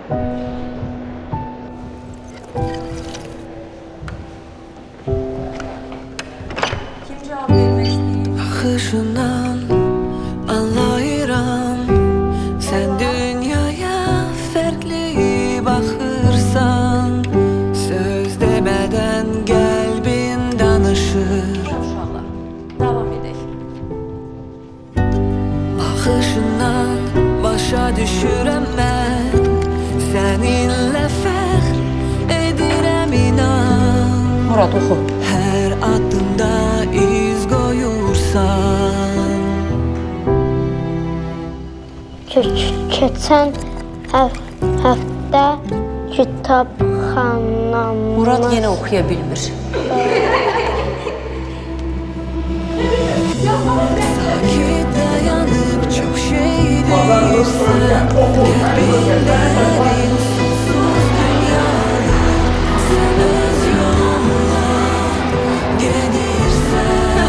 Kim cevap vermek istəyir? Bakışından anlayıram, sen dünyaya farklı bakırsan, söz demeden kalbin danışır. İnşallah. Devam edək. Bakışından başa düşürəm ben, seninle fəxr edirəm inan. Murad oxu. Her adımda iz koyursan. Keçən həftə kitabxanamız... Murad yenə oxuya bilmir. Ki dayanıp çok şey değilsen, kalbimden sonsuz dünyada sen öz yoluna gelirsen.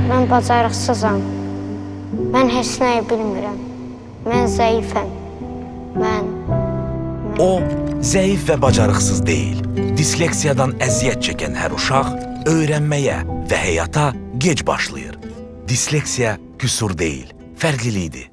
Mən bacarıqsızam. Mən heç nəyi bilmirəm. Mən zəifəm. Mən... O, zəif və bacarıqsız deyil. Disleksiyadan əziyyət çəkən hər uşaq öyrənməyə və həyata gec başlayır. Disleksiya qüsur deyil, fərqlilikdir.